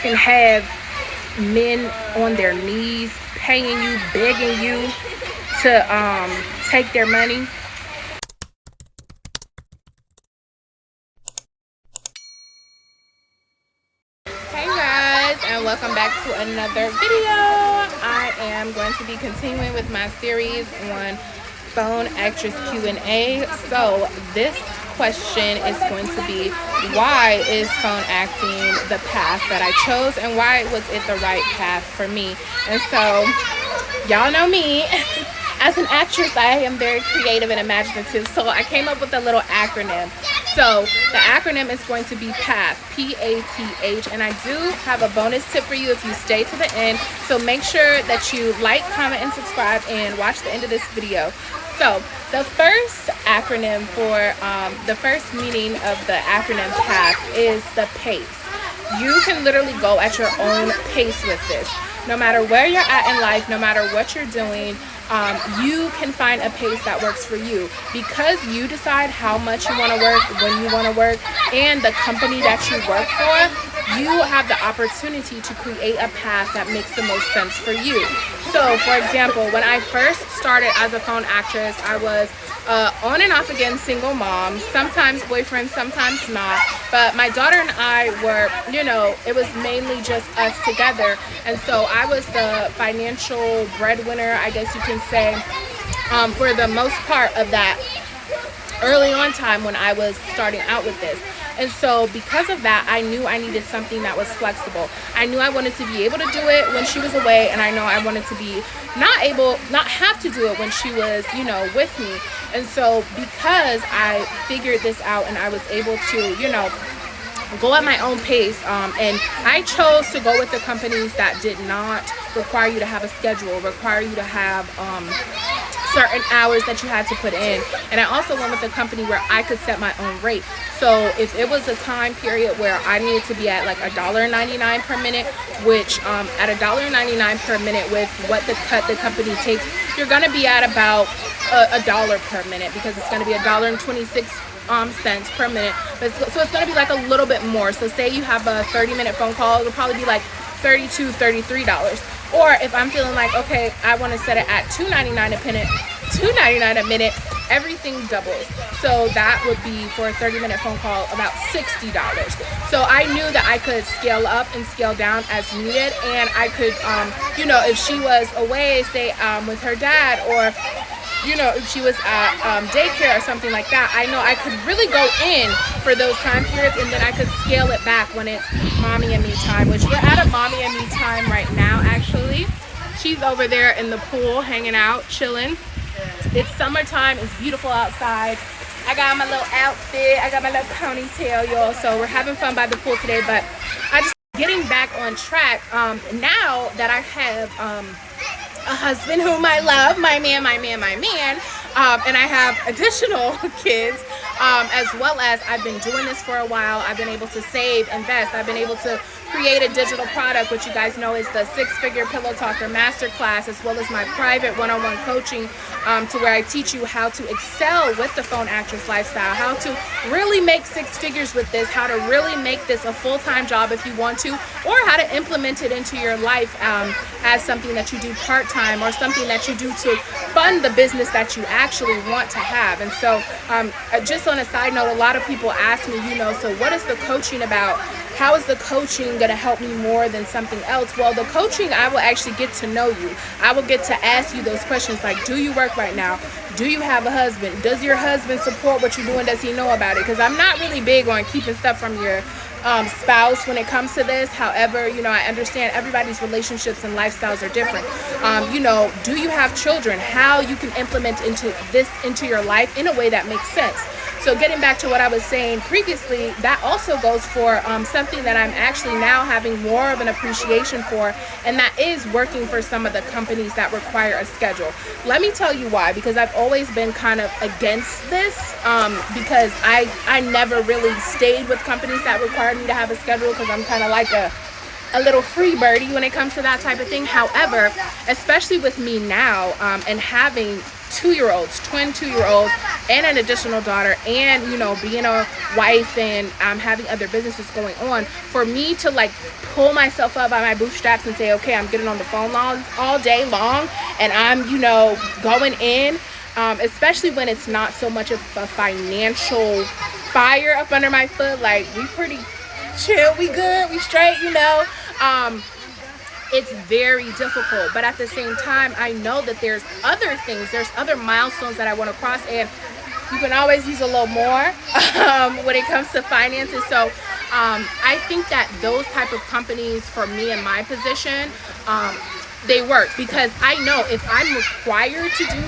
can have men on their knees paying you, begging you to take their money. Hey guys, and welcome back to another video. I am going to be continuing with my series on phone actress Q&A. So this question is going to be, why is phone acting the path that I chose, and why was it the right path for me? And so y'all know me. As an actress, I am very creative and imaginative, so I came up with a little acronym. So the acronym is going to be PATH, P-A-T-H, and I do have a bonus tip for you if you stay to the end. So make sure that you like, comment, and subscribe, and watch the end of this video. So the first acronym for the first meaning of the acronym PATH is the pace. You can literally go at your own pace with this. No matter where you're at in life, no matter what you're doing, you can find a pace that works for you, because you decide how much you want to work, when you want to work, and the company that you work for. You have the opportunity to create a path that makes the most sense for you. So for example, when I first started as a phone actress, I was on and off again single mom, sometimes boyfriend, sometimes not, but my daughter and I were, it was mainly just us together, and so I was the financial breadwinner, I guess you can say, for the most part of that early on time when I was starting out with this. And so because of that, I knew I needed something that was flexible. I knew I wanted to be able to do it when she was away, and I know I wanted to be not have to do it when she was, with me. And so because I figured this out and I was able to, go at my own pace, and I chose to go with the companies that did not require you to have a schedule, require you to have certain hours that you had to put in. And I also went with a company where I could set my own rate. So if it was a time period where I needed to be at like $1.99 per minute, which at $1.99 per minute with what the cut the company takes, you're gonna be at about a dollar per minute, because it's gonna be $1.26 cents per minute. So it's gonna be like a little bit more. So say you have a 30-minute phone call, it'll probably be like $32, $33. Or if I'm feeling like, okay, I want to set it at $2.99 a minute, everything doubles. So that would be, for a 30-minute phone call, about $60. So I knew that I could scale up and scale down as needed, and I could, if she was away, say with her dad, or if she was at daycare or something like that, I know I could really go in for those time periods, and then I could scale it back when it's mommy and me time, which we're at a mommy and me time right now, actually. She's over there in the pool hanging out, chilling. It's summertime, it's beautiful outside. I got my little outfit, I got my little ponytail, y'all, so we're having fun by the pool today. But I just getting back on track, now that I have a husband whom I love, my man, and I have additional kids, as well as I've been doing this for a while. I've been able to save, invest. I've been able to create a digital product, which you guys know is the 6-Figure Pillow Talker Masterclass, as well as my private one-on-one coaching, to where I teach you how to excel with the phone actress lifestyle, how to really make 6 figures with this, how to really make this a full-time job if you want to, or how to implement it into your life as something that you do part-time, or something that you do to fund the business that you actually want to have. And so just on a side note, a lot of people ask me, so what is the coaching about? How is the coaching going to help me more than something else? Well, the coaching, I will actually get to know you. I will get to ask you those questions like, do you work right now? Do you have a husband? Does your husband support what you're doing? Does he know about it? Because I'm not really big on keeping stuff from your spouse when it comes to this. However, I understand everybody's relationships and lifestyles are different. Do you have children? How you can implement into your life in a way that makes sense. So getting back to what I was saying previously, that also goes for something that I'm actually now having more of an appreciation for, and that is working for some of the companies that require a schedule. Let me tell you why, because I've always been kind of against this, because I never really stayed with companies that required me to have a schedule, because I'm kind of like a a little free birdie when it comes to that type of thing. However, especially with me now, and having 2-year-olds, twin 2-year-olds, and an additional daughter, and being a wife, and having other businesses going on, for me to like pull myself up by my bootstraps and say, okay, I'm getting on the phone all day long, and I'm going in, especially when it's not so much of a financial fire up under my foot. Like, we pretty chill, we good, we straight, it's very difficult. But at the same time, I know that there's other things, there's other milestones that I want to cross, and you can always use a little more when it comes to finances. So I think that those type of companies, for me in my position, they work, because I know if I'm required to do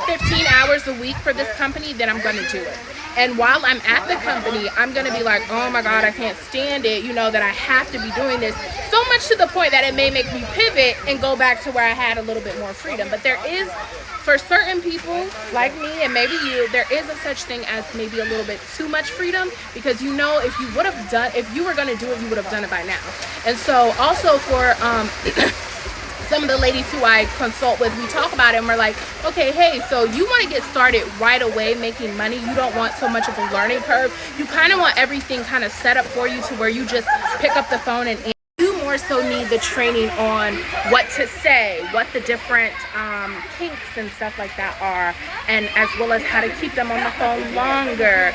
15 hours a week for this company, then I'm going to do it. And while I'm at the company, I'm going to be like, oh my God, I can't stand it, that I have to be doing this, so much to the point that it may make me pivot and go back to where I had a little bit more freedom. But there is, for certain people like me and maybe you, there is a such thing as maybe a little bit too much freedom, because if you were going to do it, you would have done it by now. And so also for some of the ladies who I consult with, we talk about it and we're like, okay, hey, so you want to get started right away making money. You don't want so much of a learning curve. You kind of want everything kind of set up for you to where you just pick up the phone, and you more so need the training on what to say, what the different kinks and stuff like that are, and as well as how to keep them on the phone longer,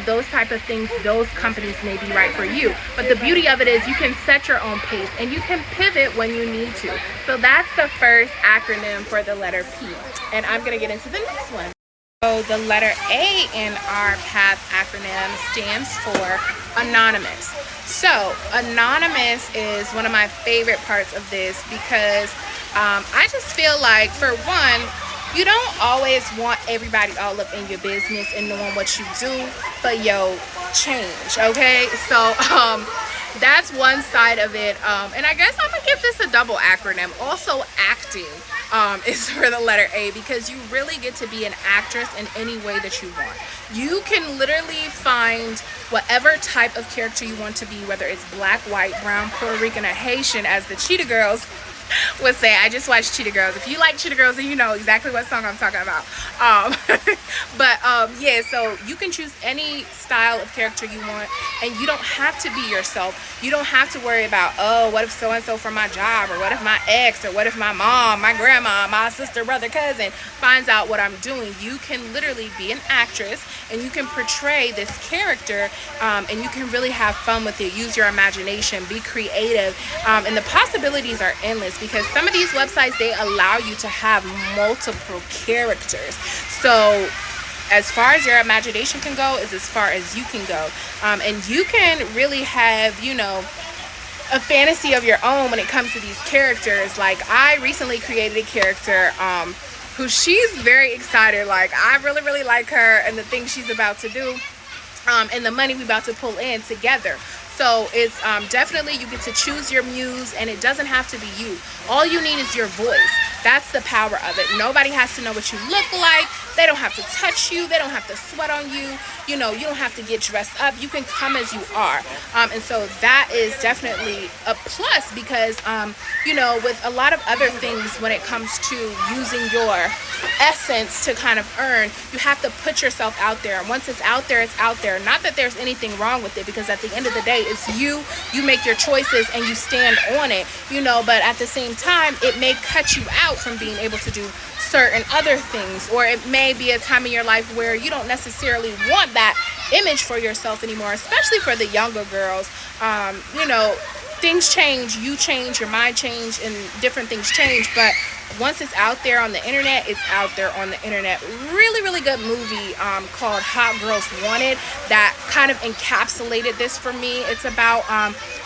those type of things. Those companies may be right for you, but the beauty of it is you can set your own pace and you can pivot when you need to. So that's the first acronym for the letter P, and I'm gonna get into the next one. So the letter A in our P.A.T.H acronym stands for Anonymous. So Anonymous is one of my favorite parts of this, because I just feel like, for one, you don't always want everybody all up in your business and knowing what you do for your change, okay? So that's one side of it. And I guess I'm gonna give this a double acronym. Also, acting is for the letter A, because you really get to be an actress in any way that you want. You can literally find whatever type of character you want to be, whether it's black, white, brown, Puerto Rican, or Haitian, as the Cheetah Girls would say. I just watched Cheetah Girls. If you like Cheetah Girls, then you know exactly what song I'm talking about. Yeah, so you can choose any style of character you want, and you don't have to be yourself. You don't have to worry about, oh, what if so-and-so from my job, or what if my ex, or what if my mom, my grandma, my sister, brother, cousin finds out what I'm doing. You can literally be an actress, and you can portray this character, and you can really have fun with it. Use your imagination, be creative, and the possibilities are endless, because some of these websites, they allow you to have multiple characters. So as far as your imagination can go is as far as you can go, and you can really have a fantasy of your own when it comes to these characters. Like, I recently created a character who she's very excited. Like, I really like her and the things she's about to do, and the money we about to pull in together. So it's definitely, you get to choose your muse, and it doesn't have to be you. All you need is your voice. That's the power of it. Nobody has to know what you look like. They don't have to touch you. They don't have to sweat on you. You don't have to get dressed up. You can come as you are. And so that is definitely a plus, because, with a lot of other things, when it comes to using your essence to kind of earn, you have to put yourself out there. And once it's out there, it's out there. Not that there's anything wrong with it, because at the end of the day, it's you. You make your choices and you stand on it, but at the same time, it may cut you out from being able to do certain other things, or it may be a time in your life where you don't necessarily want that image for yourself anymore, especially for the younger girls. Things change, you change, your mind change, and different things change, but once it's out there on the internet, it's out there on the internet. Really good movie called Hot Girls Wanted that kind of encapsulated this for me. It's about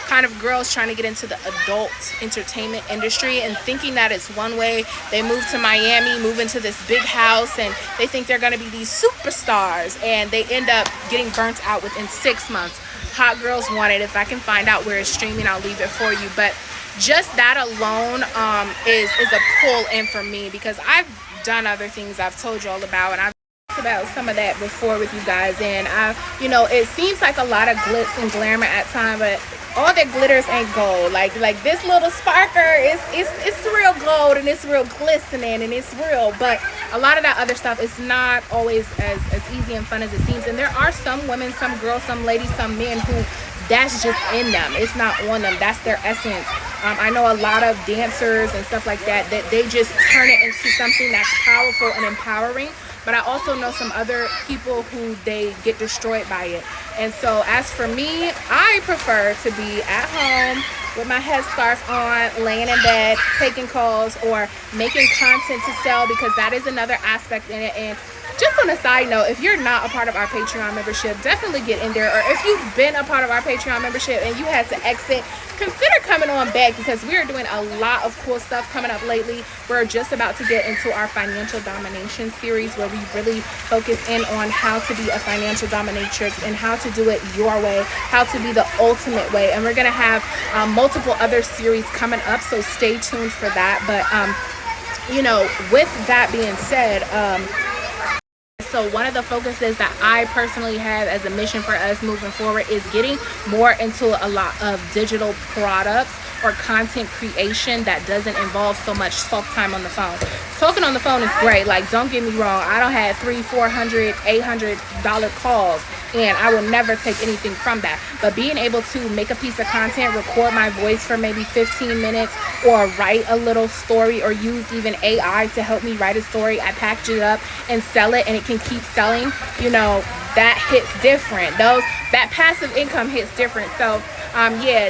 kind of girls trying to get into the adult entertainment industry and thinking that it's one way. They move to Miami, move into this big house, and they think they're going to be these superstars, and they end up getting burnt out within 6 months. Hot Girls Wanted. If I can find out where it's streaming, I'll leave it for you. But just that alone is a pull in for me, because I've done other things I've told you all about, and I've about some of that before with you guys, and it seems like a lot of glitz and glamour at times, but all that glitters ain't gold. Like this little sparkler it's real gold, and it's real glistening, and it's real, but a lot of that other stuff is not always as easy and fun as it seems. And there are some women, some girls, some ladies, some men who that's just in them. It's not on them. That's their essence. I know a lot of dancers and stuff like that they just turn it into something that's powerful and empowering. But I also know some other people who they get destroyed by it. And so as for me, I prefer to be at home with my headscarf on, laying in bed, taking calls, or making content to sell, because that is another aspect in it. And just on a side note, if you're not a part of our Patreon membership, definitely get in there. Or if you've been a part of our Patreon membership and you had to exit, consider coming on back, because we are doing a lot of cool stuff coming up lately. We're just about to get into our financial domination series, where we really focus in on how to be a financial dominatrix and how to do it your way, how to be the ultimate way. And we're going to have multiple other series coming up, so stay tuned for that. But with that being said, so one of the focuses that I personally have as a mission for us moving forward is getting more into a lot of digital products or content creation that doesn't involve so much talk time on the phone. Talking on the phone is great. Like, don't get me wrong. I don't have $300, $400, $800 calls, and I will never take anything from that. But being able to make a piece of content, record my voice for maybe 15 minutes, or write a little story, or use even AI to help me write a story, I package it up and sell it, and it can keep selling, that hits different. That passive income hits different. So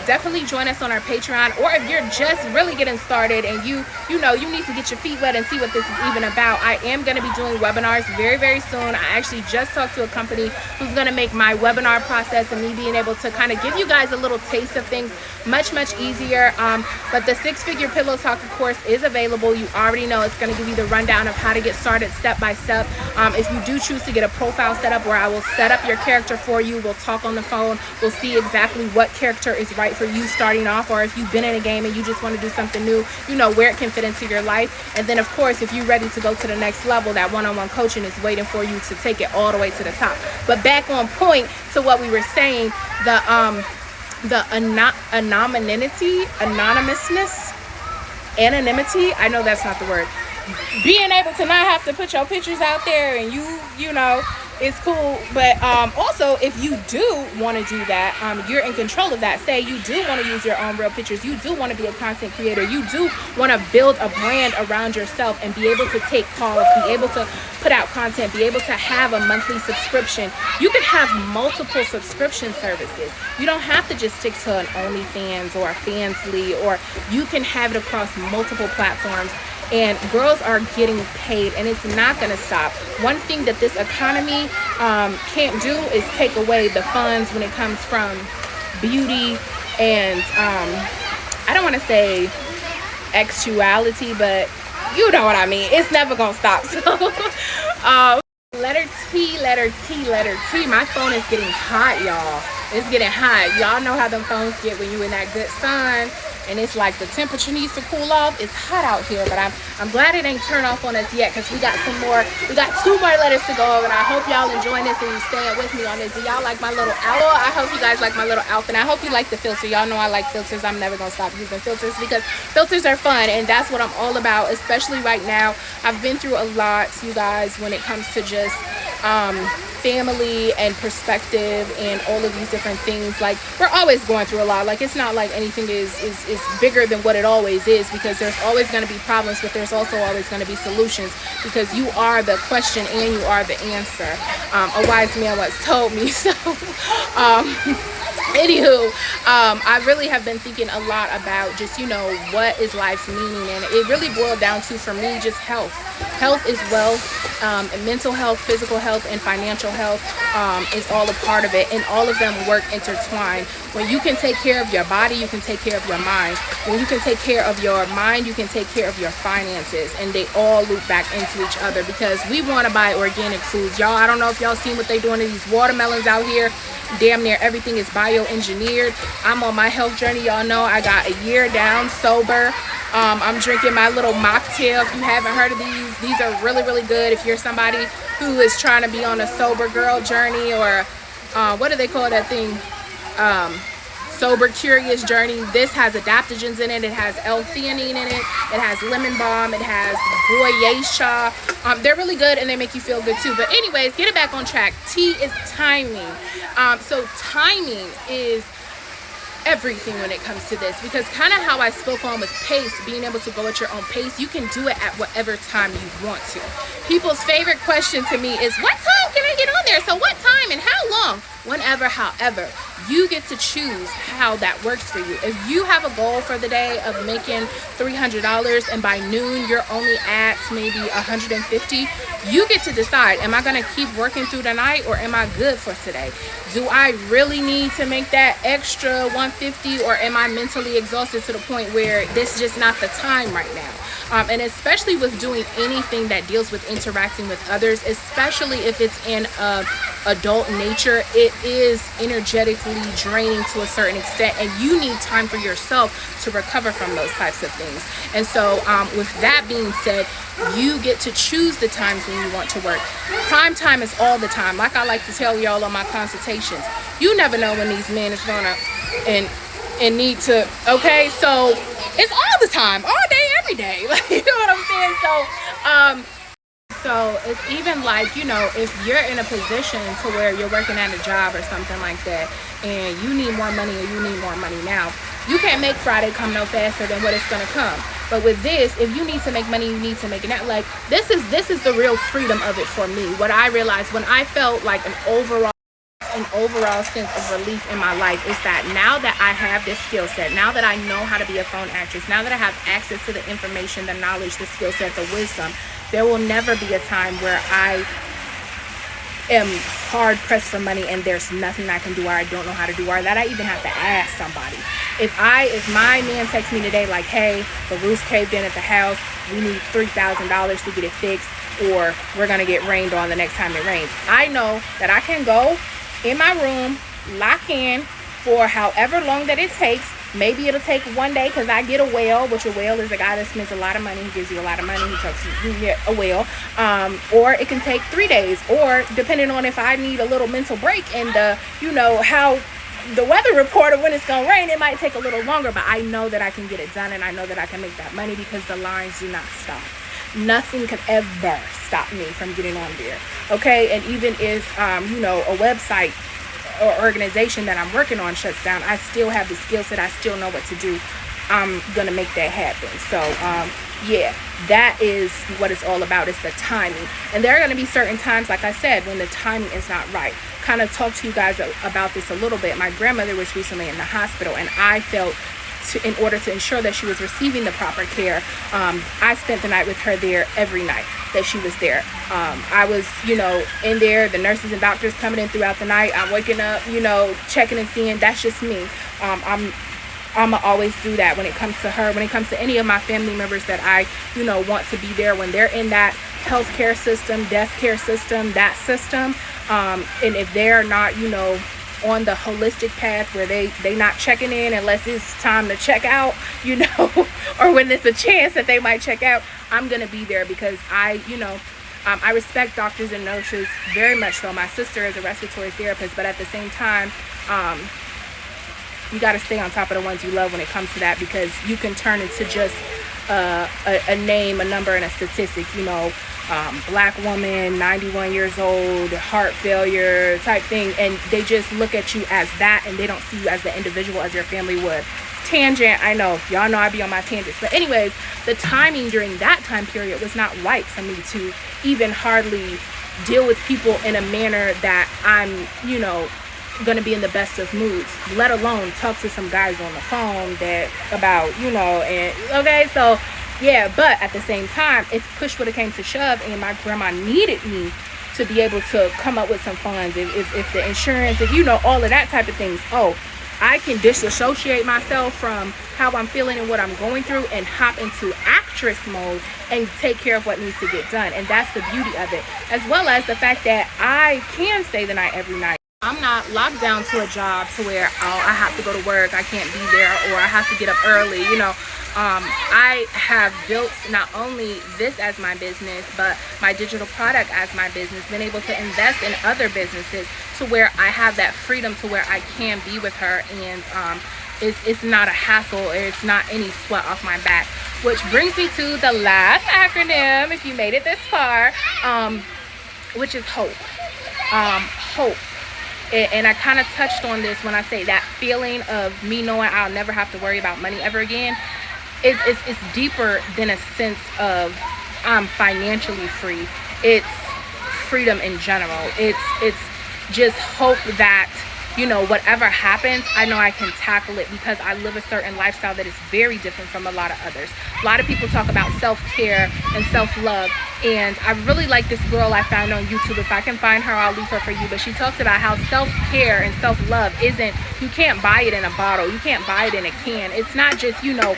definitely join us on our Patreon. Or if you're just really getting started and you need to get your feet wet and see what this is even about, I am going to be doing webinars very, very soon. I actually just talked to a company who's going to make my webinar process and me being able to kind of give you guys a little taste of things much, much easier. But the 6-Figure Pillow Talker course is available. You already know it's going to give you the rundown of how to get started step by step. If you do choose to get a profile set up, where I will set up your character for you, we'll talk on the phone, we'll see exactly what character is right for you starting off, or if you've been in a game and you just want to do something new, where it can fit into your life. And then of course, if you're ready to go to the next level, that one-on-one coaching is waiting for you to take it all the way to the top. But back on point to what we were saying, the anonymity, I know that's not the word, being able to not have to put your pictures out there, and it's cool. But also, if you do want to do that, you're in control of that. Say you do want to use your own real pictures, you do want to be a content creator, you do want to build a brand around yourself and be able to take calls, be able to put out content, be able to have a monthly subscription. You can have multiple subscription services. You don't have to just stick to an OnlyFans or a Fansly, or you can have it across multiple platforms. And girls are getting paid, and it's not going to stop. One thing that this economy can't do is take away the funds when it comes from beauty and I don't want to say actuality, but you know what I mean. It's never going to stop. So letter T. My phone is getting hot, y'all. It's getting hot. Y'all know how them phones get when you in that good sun, and it's like the temperature needs to cool off. It's hot out here, but I'm glad it ain't turned off on us yet, because we got 2 more letters to go over, and I hope y'all enjoying this and you staying with me on this. Do y'all like my little outfit? I hope you guys like my little outfit. I hope you like the filter. Y'all know I like filters. I'm never gonna stop using filters, because filters are fun, and that's what I'm all about, especially right now. I've been through a lot, you guys, when it comes to just family and perspective and all of these different things. Like, we're always going through a lot. Like, it's not like anything is bigger than what it always is, because there's always going to be problems, but there's also always going to be solutions, because you are the question and you are the answer. A wise man once told me. So anywho, I really have been thinking a lot about just, what is life's meaning, and it really boiled down to, for me, just health. Health is wealth. Mental health, physical health, and financial health is all a part of it, and all of them work intertwined. When you can take care of your body, you can take care of your mind. When you can take care of your mind, you can take care of your finances, and they all loop back into each other, because we want to buy organic foods. Y'all, I don't know if y'all seen what they doing to these watermelons out here. Damn near everything is bioengineered. I'm on my health journey. Y'all know I got a year down sober. I'm drinking my little mocktail. If you haven't heard of these are really, really good if you're somebody who is trying to be on a sober girl journey, or what do they call that thing? Sober curious journey. This has adaptogens in it. It has L-theanine in it. It has lemon balm. It has guayusa. They're really good and they make you feel good too. But anyways, get it back on track. T is timing. So timing is everything when it comes to this, because kind of how I spoke on with pace, being able to go at your own pace, you can do it at whatever time you want to. People's favorite question to me is, what time can I get on there? So what time and how long? Whenever, however, you get to choose how that works for you. If you have a goal for the day of making $300 and by noon you're only at maybe $150, you get to decide, am I going to keep working through the night or am I good for today? Do I really need to make that extra $150, or am I mentally exhausted to the point where this is just not the time right now? And especially with doing anything that deals with interacting with others, especially if it's in a adult nature, it is energetically draining to a certain extent, and you need time for yourself to recover from those types of things. And so with that being said, you get to choose the times when you want to work. Prime time is all the time. Like I like to tell y'all on my consultations, you never know when these men is gonna and need to, okay? So it's all the time, all day, every day. Like, you know what I'm saying? So it's even like, you know, if you're in a position to where you're working at a job or something like that, and you need more money, or you need more money now, you can't make Friday come no faster than what it's gonna come. But with this, if you need to make money, you need to make it now. Like, this is the real freedom of it for me. What I realized when I felt like an overall sense of relief in my life is that now that I have this skill set, now that I know how to be a phone actress, now that I have access to the information, the knowledge, the skill set, the wisdom, there will never be a time where I am hard pressed for money and there's nothing I can do, or I don't know how to do, or that I even have to ask somebody. If my man texts me today like, hey, the roof caved in at the house, we need $3,000 to get it fixed, or we're gonna get rained on the next time it rains, I know that I can go in my room, lock in for however long that it takes. Maybe it'll take one day because I get a whale, which a whale is a guy that spends a lot of money. He gives you a lot of money. He talks to you, get a whale. Or it can take 3 days, or depending on if I need a little mental break and you know how the weather report of when it's gonna rain, it might take a little longer, but I know that I can get it done, and I know that I can make that money because the lines do not stop. Nothing could ever stop me from getting on there, okay? And even if you know, a website or organization that I'm working on shuts down, I still have the skill set, I still know what to do. I'm gonna make that happen. So yeah, that is what it's all about. It's the timing. And there are gonna be certain times, like I said, when the timing is not right. Kind of talk to you guys about this a little bit. My grandmother was recently in the hospital, and I felt in order to ensure that she was receiving the proper care, I spent the night with her there every night that she was there. I was, you know, in there, the nurses and doctors coming in throughout the night. I'm waking up, you know, checking and seeing. That's just me. I'm always do that when it comes to her, when it comes to any of my family members that I, you know, want to be there when they're in that healthcare system, death care system, that system. And if they're not, you know, on the holistic path where they not checking in unless it's time to check out, you know, or when there's a chance that they might check out, I'm gonna be there because I, you know, I respect doctors and nurses very much so. My sister is a respiratory therapist, but at the same time, you got to stay on top of the ones you love when it comes to that, because you can turn into just a name, a number, and a statistic, you know. Black woman, 91 years old, heart failure type thing, and they just look at you as that, and they don't see you as the individual as your family would. Tangent, I know, y'all know I be on my tangents, but anyways, the timing during that time period was not right for me to even hardly deal with people in a manner that I'm, you know, gonna be in the best of moods, let alone talk to some guys on the phone that about, you know, and okay, so yeah. But at the same time, if push would have came to shove and my grandma needed me to be able to come up with some funds, if the insurance, if you know, all of that type of things, oh, I can disassociate myself from how I'm feeling and what I'm going through and hop into actress mode and take care of what needs to get done. And that's the beauty of it, as well as the fact that I can stay the night every night. I'm not locked down to a job to where, oh, I have to go to work, I can't be there, or I have to get up early, you know. I have built not only this as my business, but my digital product as my business, been able to invest in other businesses to where I have that freedom to where I can be with her, and it's not a hassle, or it's not any sweat off my back. Which brings me to the last acronym, if you made it this far, which is HOPE. HOPE. And I kind of touched on this when I say that feeling of me knowing I'll never have to worry about money ever again. It's deeper than a sense of I'm financially free. It's freedom in general. It's just hope that, you know, whatever happens, I know I can tackle it because I live a certain lifestyle that is very different from a lot of others. A lot of people talk about self-care and self-love, and I really like this girl I found on YouTube. If I can find her, I'll leave her for you. But she talks about how self-care and self-love isn't, you can't buy it in a bottle, you can't buy it in a can. It's not just, you know,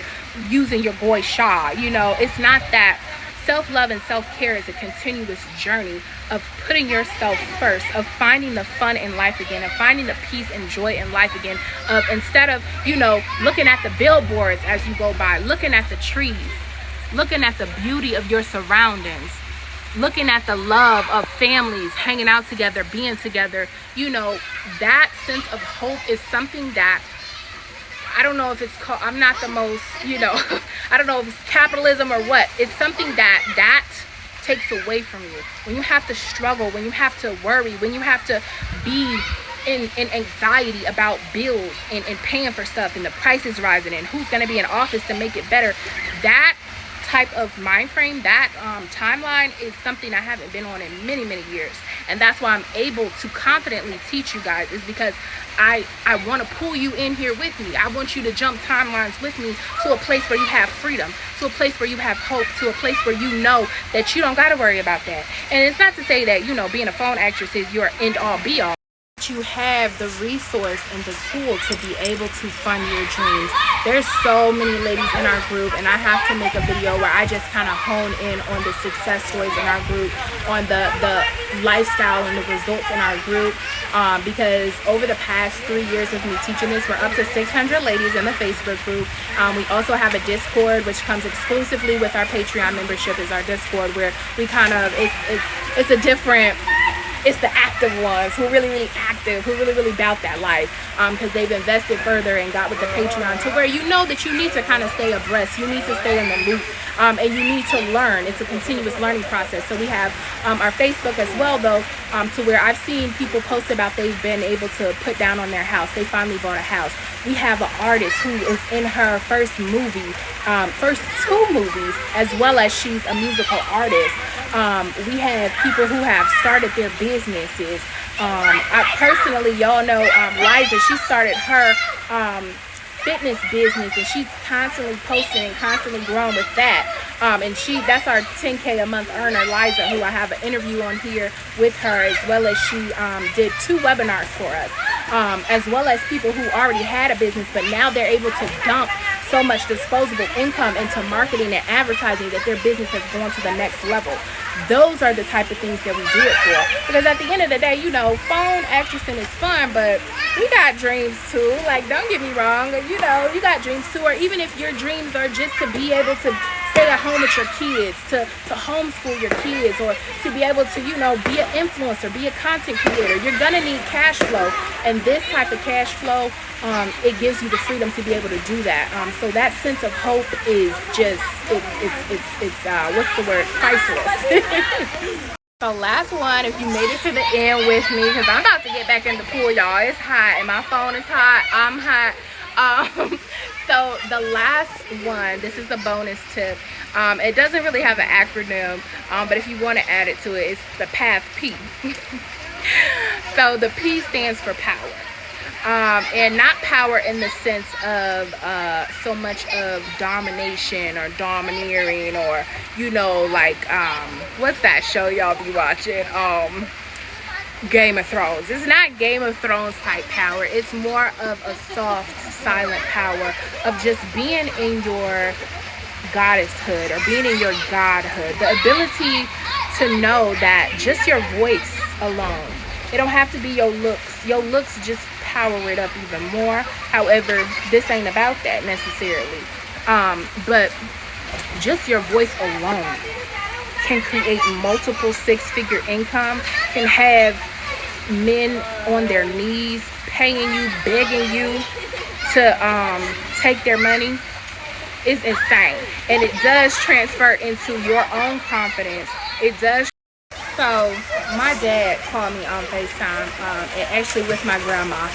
using your boy Shaw, you know, it's not that. Self-love and self-care is a continuous journey of putting yourself first, of finding the fun in life again, of finding the peace and joy in life again, of instead of, you know, looking at the billboards as you go by, looking at the trees, looking at the beauty of your surroundings, looking at the love of families hanging out together, being together. You know, that sense of hope is something that, I don't know if it's called, I'm not the most, you know, I don't know if it's capitalism or what. It's something that takes away from you. When you have to struggle, when you have to worry, when you have to be in anxiety about bills and paying for stuff, and the prices rising, and who's going to be in office to make it better, that type of mind frame, that timeline is something I haven't been on in many years. And that's why I'm able to confidently teach you guys, is because I want to pull you in here with me. I want you to jump timelines with me to a place where you have freedom, to a place where you have hope, to a place where you know that you don't got to worry about that. And it's not to say that, you know, being a phone actress is your end all be all. You have the resource and the tool to be able to fund your dreams. There's so many ladies in our group, and I have to make a video where I just kind of hone in on the success stories in our group, on the lifestyle and the results in our group, because over the past 3 years of me teaching this, we're up to 600 ladies in the Facebook group. We also have a Discord, which comes exclusively with our Patreon membership, is our Discord, where we kind of, it's a different, it's the active ones who are really active, who really about that life, because they've invested further and got with the Patreon, to where you know that you need to kind of stay abreast, you need to stay in the loop, and you need to learn. It's a continuous learning process. So we have our Facebook as well, though, to where I've seen people post about they've been able to put down on their house. They finally bought a house. We have an artist who is in her first movie, first 2 movies, as well as she's a musical artist. We have people who have started their businesses. I personally, y'all know Liza, she started her fitness business, and she's constantly posting and constantly growing with that. And that's our 10K a month earner, Liza, who I have an interview on here with her, as well as she did 2 webinars for us, as well as people who already had a business, but now they're able to dump so much disposable income into marketing and advertising that their business has gone to the next level. Those are the type of things that we do it for. Because at the end of the day, you know, phone actressing is fun, but we got dreams too. Like, don't get me wrong, you know, you got dreams too. Or even if your dreams are just to be able to stay at home with your kids, to homeschool your kids, or to be able to, you know, be an influencer, be a content creator, you're gonna need cash flow. And this type of cash flow, it gives you the freedom to be able to do that. So that sense of hope is just, it's what's the word, priceless. So last one, if you made it to the end with me, because I'm about to get back in the pool, y'all. It's hot, and my phone is hot, I'm hot. So the last one, this is a bonus tip. It doesn't really have an acronym, but if you want to add it to it, it's the P.A.T.H. So the P stands for power. And not power in the sense of so much of domination or domineering, or, you know, like what's that show y'all be watching, Game of Thrones. It's not Game of Thrones type power. It's more of a soft, silent power of just being in your goddesshood, or being in your godhood. The ability to know that just your voice alone, it don't have to be your looks. Your looks just power it up even more. However, this ain't about that necessarily. But just your voice alone can create multiple six-figure income, can have men on their knees paying you, begging you to take their money. Is insane. And it does transfer into your own confidence. It does. So my dad called me on FaceTime, and actually with my grandma,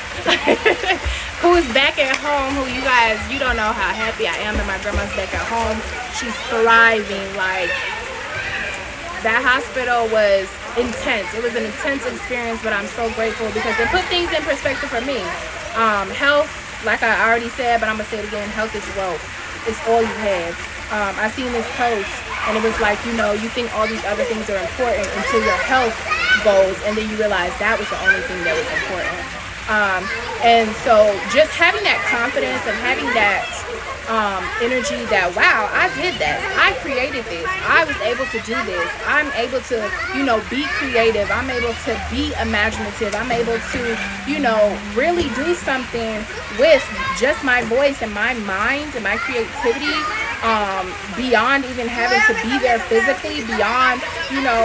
who is back at home, who you don't know how happy I am that my grandma's back at home. She's thriving. Like, that hospital was intense. It was an intense experience, but I'm so grateful because it put things in perspective for me. Health, like I already said, but I'm gonna say it again, health is wealth. It's all you have. I seen this post and it was like, you think all these other things are important until your health goes, and then you realize that was the only thing that was important. And so just having that confidence and having that energy that, wow, I did that. I created this. I was able to do this. I'm able to, be creative. I'm able to be imaginative. I'm able to, really do something with just my voice and my mind and my creativity, beyond even having to be there physically, beyond,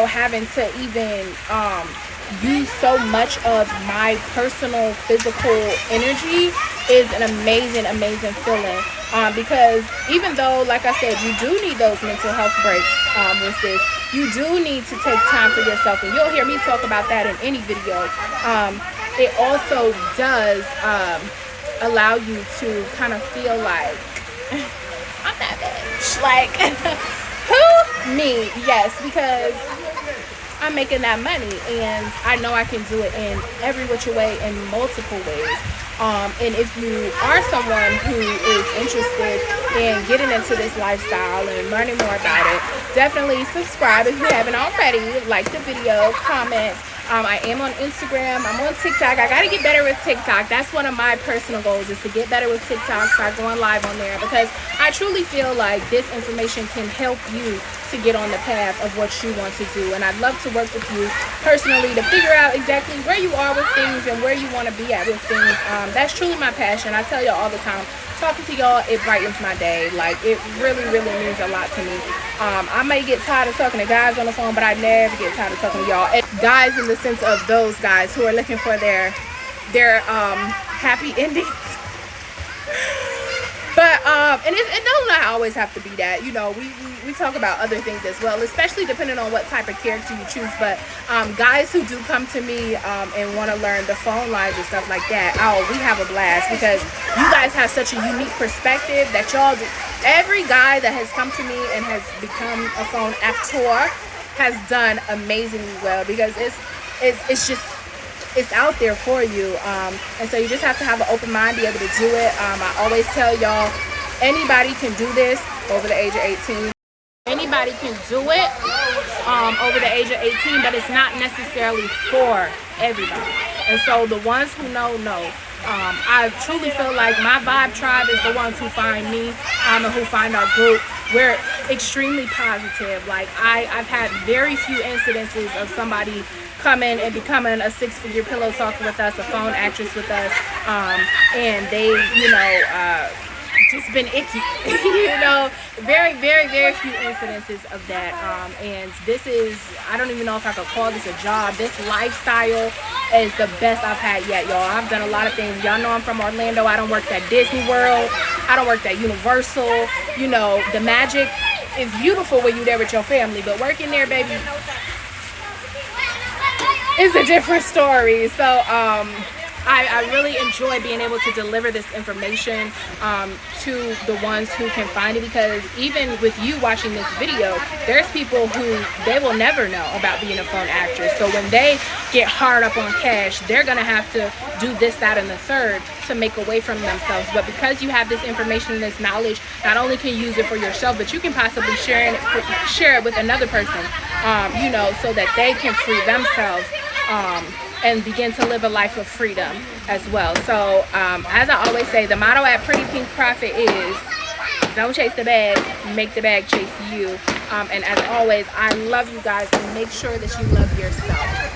having to even use so much of my personal physical energy is an amazing feeling. Because even though, like I said, you do need those mental health breaks with this, you do need to take time for yourself, and you'll hear me talk about that in any video. It also does allow you to kind of feel like, I'm that bitch. Like, who? Me. Yes, because I'm making that money, and I know I can do it in every which way, in multiple ways. And if you are someone who is interested in getting into this lifestyle and learning more about it, definitely subscribe if you haven't already. Like the video, comment. I am on Instagram. I'm on TikTok. I got to get better with TikTok. That's one of my personal goals, is to get better with TikTok, start going live on there, because I truly feel like this information can help you to get on the path of what you want to do. And I'd love to work with you personally to figure out exactly where you are with things and where you want to be at with things. That's truly my passion. I tell y'all all the time, talking to y'all, it brightens my day. Like, it really means a lot to me. I may get tired of talking to guys on the phone, but I never get tired of talking to y'all. And guys, in the sense of those guys who are looking for their happy endings. But and it does not always have to be that. We talk about other things as well, especially depending on what type of character you choose. But guys who do come to me and want to learn the phone lines and stuff like that, we have a blast, because you guys have such a unique perspective that y'all do. Every guy that has come to me and has become a phone actor has done amazingly well, because it's out there for you. And so you just have to have an open mind, be able to do it. I always tell y'all, anybody can do this over the age of 18. Anybody can do it over the age of 18, but it's not necessarily for everybody. And so the ones who know. I truly feel like my vibe tribe is the ones who find me and who find our group. We're extremely positive. Like, I've had very few incidences of somebody coming and becoming a six-figure pillow talker with us, a phone actress with us, and they, just been icky. Very few incidences of that. And this is, I don't even know if I could call this a job. This lifestyle is the best I've had yet, y'all. I've done a lot of things. Y'all know I'm from Orlando. I don't work at Disney World. I don't work at Universal. The magic is beautiful when you're there with your family, but working there, baby, is a different story. So I really enjoy being able to deliver this information to the ones who can find it, because even with you watching this video, there's people who they will never know about being a phone actress. So when they get hard up on cash, they're gonna have to do this, that, and the third to make a way from themselves. But because you have this information and this knowledge, not only can you use it for yourself, but you can possibly share it with another person, so that they can free themselves and begin to live a life of freedom as well. So as I always say, the motto at Pretty Pink Profit is, don't chase the bag, make the bag chase you. And as always, I love you guys, and make sure that you love yourself.